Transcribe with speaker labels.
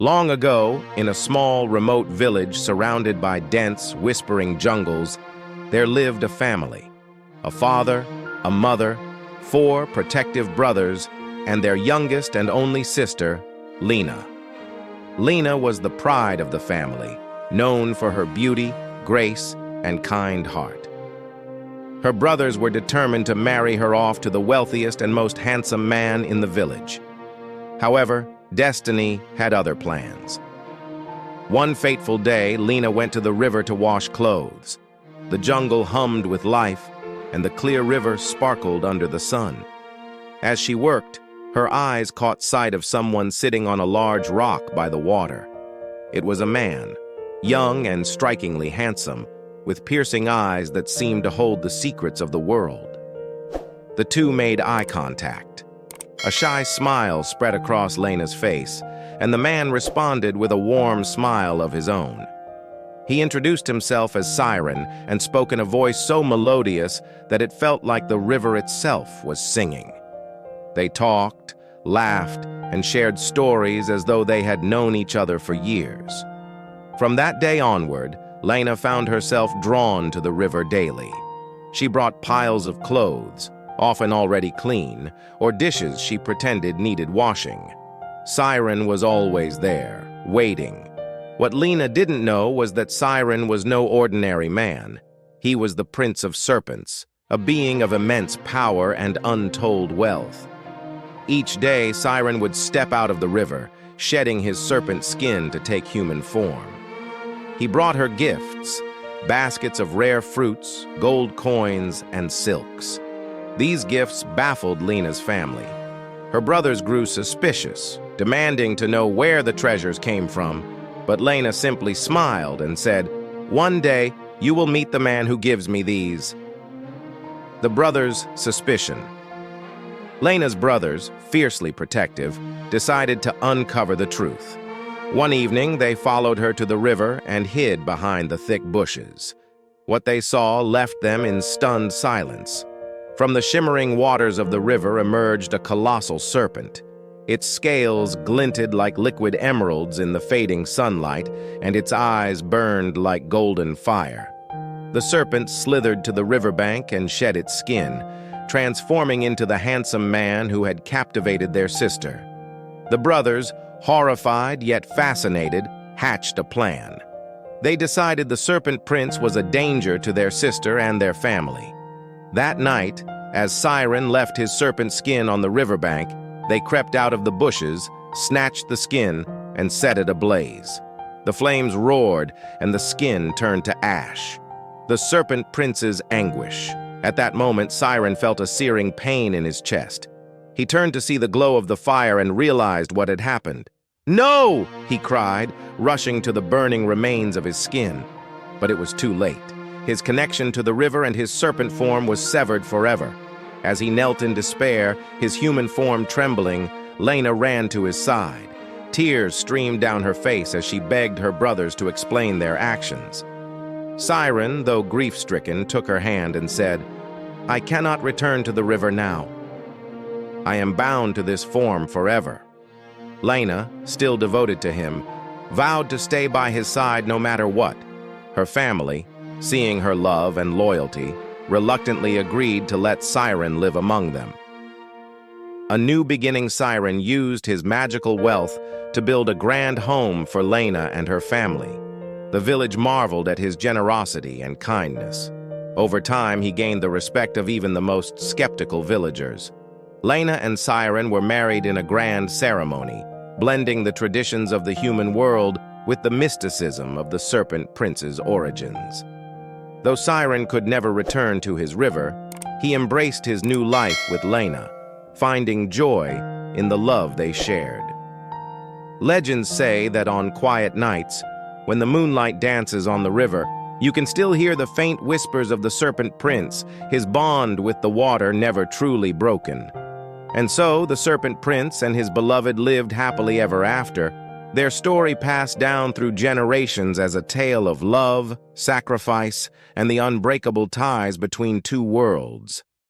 Speaker 1: Long ago, in a small, remote village surrounded by dense, whispering jungles, there lived a family. A father, a mother, four protective brothers, and their youngest and only sister, Leina. Leina was the pride of the family, known for her beauty, grace, and kind heart. Her brothers were determined to marry her off to the wealthiest and most handsome man in the village. However, destiny had other plans. One fateful day, Leina went to the river to wash clothes. The jungle hummed with life, and the clear river sparkled under the sun. As she worked, her eyes caught sight of someone sitting on a large rock by the water. It was a man, young and strikingly handsome, with piercing eyes that seemed to hold the secrets of the world. The two made eye contact. A shy smile spread across Leina's face, and the man responded with a warm smile of his own. He introduced himself as Siren and spoke in a voice so melodious that it felt like the river itself was singing. They talked, laughed, and shared stories as though they had known each other for years. From that day onward, Leina found herself drawn to the river daily. She brought piles of clothes, often already clean, or dishes she pretended needed washing. Siren was always there, waiting. What Leina didn't know was that Siren was no ordinary man. He was the Prince of Serpents, a being of immense power and untold wealth. Each day, Siren would step out of the river, shedding his serpent skin to take human form. He brought her gifts, baskets of rare fruits, gold coins, and silks. These gifts baffled Leina's family. Her brothers grew suspicious, demanding to know where the treasures came from, but Leina simply smiled and said, "One day, you will meet the man who gives me these." The brothers' suspicion. Leina's brothers, fiercely protective, decided to uncover the truth. One evening, they followed her to the river and hid behind the thick bushes. What they saw left them in stunned silence. From the shimmering waters of the river emerged a colossal serpent. Its scales glinted like liquid emeralds in the fading sunlight, and its eyes burned like golden fire. The serpent slithered to the riverbank and shed its skin, transforming into the handsome man who had captivated their sister. The brothers, horrified yet fascinated, hatched a plan. They decided the Serpent Prince was a danger to their sister and their family. That night, as Siren left his serpent skin on the riverbank, they crept out of the bushes, snatched the skin, and set it ablaze. The flames roared, and the skin turned to ash. The Serpent Prince's anguish. At that moment, Siren felt a searing pain in his chest. He turned to see the glow of the fire and realized what had happened. "No!" he cried, rushing to the burning remains of his skin. But it was too late. His connection to the river and his serpent form was severed forever. As he knelt in despair, his human form trembling, Leina ran to his side. Tears streamed down her face as she begged her brothers to explain their actions. Siren, though grief-stricken, took her hand and said, "I cannot return to the river now. I am bound to this form forever." Leina, still devoted to him, vowed to stay by his side no matter what. Her family, seeing her love and loyalty, reluctantly agreed to let Siren live among them. A new beginning Siren used his magical wealth to build a grand home for Leina and her family. The village marveled at his generosity and kindness. Over time, he gained the respect of even the most skeptical villagers. Leina and Siren were married in a grand ceremony, blending the traditions of the human world with the mysticism of the Serpent Prince's origins. Though Siren could never return to his river, he embraced his new life with Leina, finding joy in the love they shared. Legends say that on quiet nights, when the moonlight dances on the river, you can still hear the faint whispers of the Serpent Prince, his bond with the water never truly broken. And so the Serpent Prince and his beloved lived happily ever after, their story passed down through generations as a tale of love, sacrifice, and the unbreakable ties between two worlds.